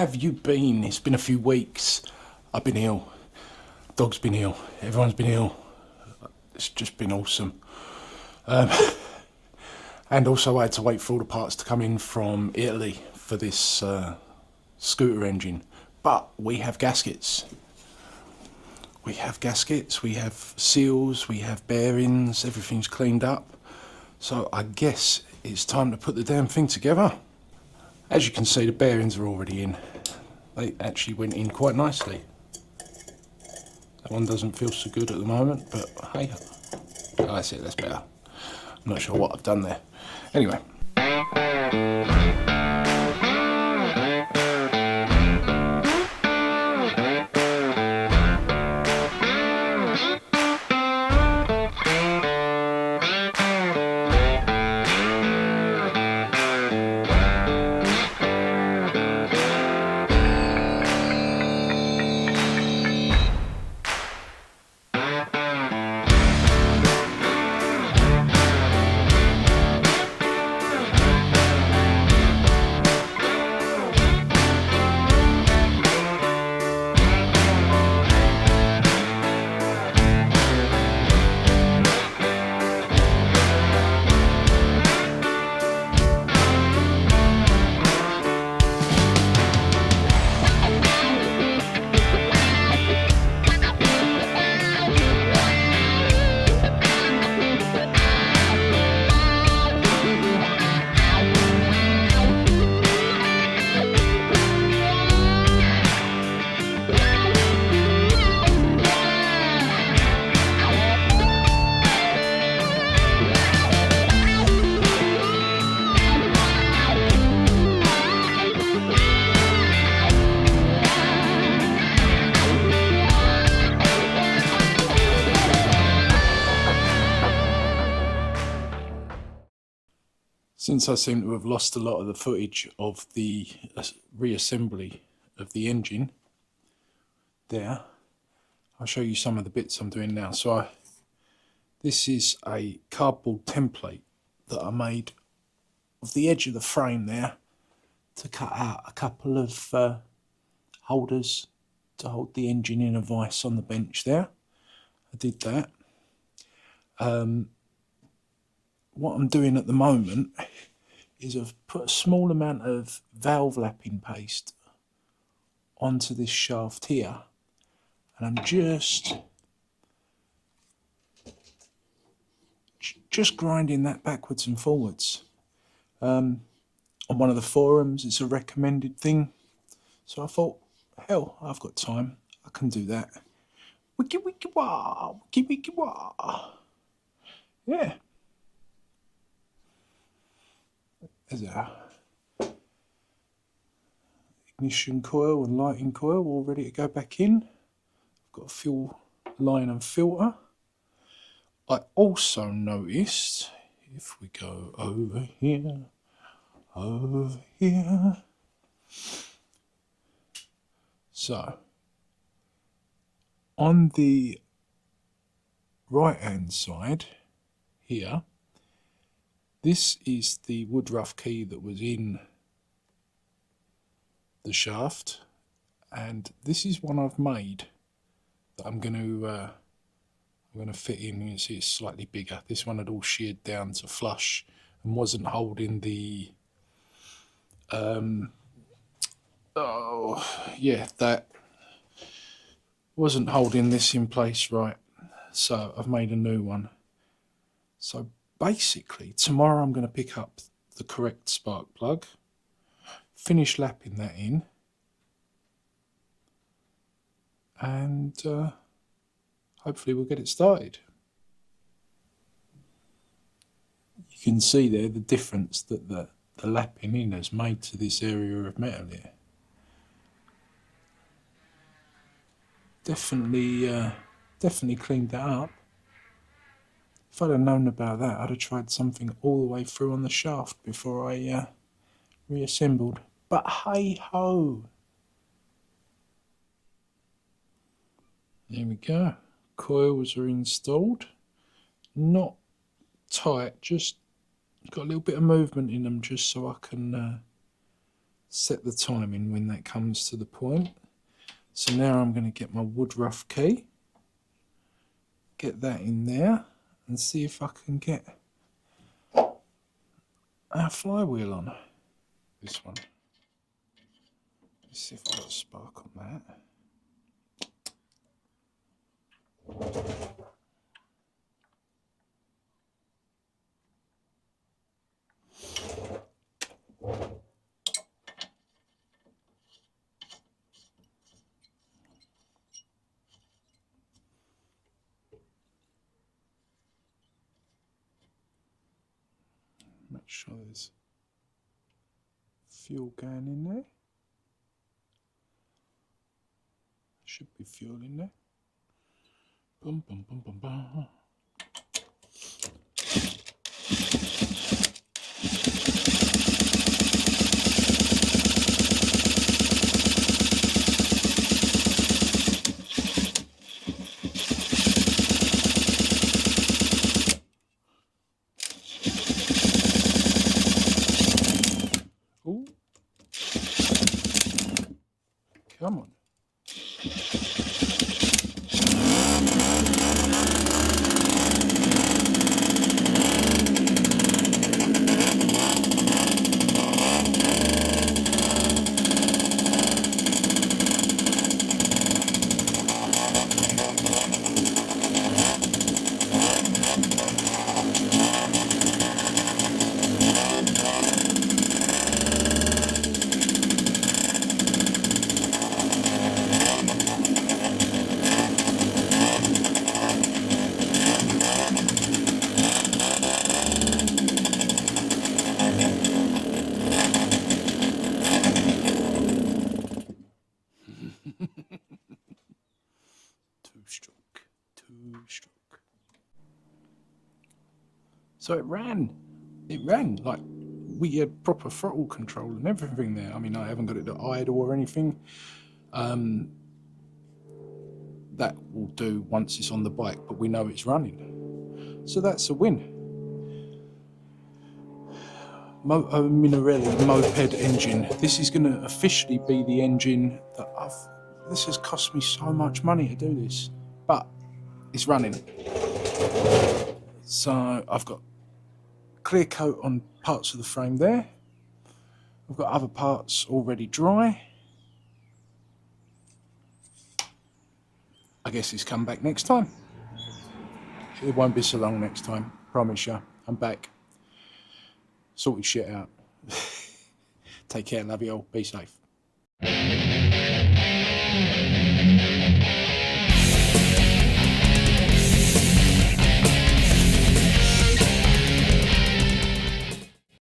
have you been? It's been a few weeks. I've been ill. Dog's been ill. Everyone's been ill. It's just been awesome. And also I had to wait for all the parts to come in from Italy for this scooter engine. But we have gaskets. We have gaskets, we have seals, we have bearings, everything's cleaned up. So I guess it's time to put the damn thing together. As you can see, the bearings are already in. They actually went in quite nicely. That one doesn't feel so good at the moment, but hey, oh, that's it, that's better. I'm not sure what I've done there. Anyway. Since I seem to have lost a lot of the footage of the reassembly of the engine there, I'll show you some of the bits I'm doing now. So this is a cardboard template that I made of the edge of the frame there to cut out a couple of holders to hold the engine in a vise on the bench there. I did that. What I'm doing at the moment is I've put a small amount of valve lapping paste onto this shaft here, and I'm just grinding that backwards and forwards. On one of the forums, it's a recommended thing, so I thought, hell, I've got time, I can do that. Wiki wiki wah, wiki wiki wah. Yeah. There's a ignition coil and lighting coil all ready to go back in. I've got a fuel line and filter. I also noticed, if we go over here, so on the right hand side here, this is the woodruff key that was in the shaft, and this is one I've made that I'm going to fit in. You can see it's slightly bigger. This one had all sheared down to flush and wasn't holding the that wasn't holding this in place right, so I've made a new one. So basically, tomorrow I'm going to pick up the correct spark plug, finish lapping that in, and hopefully we'll get it started. You can see there the difference that the lapping in has made to this area of metal here. Definitely cleaned that up. If I'd have known about that, I'd have tried something all the way through on the shaft before I reassembled. But hey ho! There we go. Coils are installed. Not tight, just got a little bit of movement in them just so I can set the timing when that comes to the point. So now I'm going to get my wood rough key, get that in there, and see if I can get our flywheel on. This one. Let's see if I've got a spark on that. Make sure there's fuel going in there. Should be fuel in there. Bum, bum, bum, bum, bum. Ooh. Come on. Two-stroke. So it ran, like we had proper throttle control and everything there. I mean, I haven't got it to idle or anything. That will do once it's on the bike, but we know it's running. So that's a win. Minarelli moped engine. This is going to officially be the engine that this has cost me so much money to do this, but it's running. So I've got clear coat on parts of the frame there. I've got other parts already dry. I guess it's come back next time. It won't be so long next time, promise you. I'm back. Sort your shit out. Take care, love you all, be safe.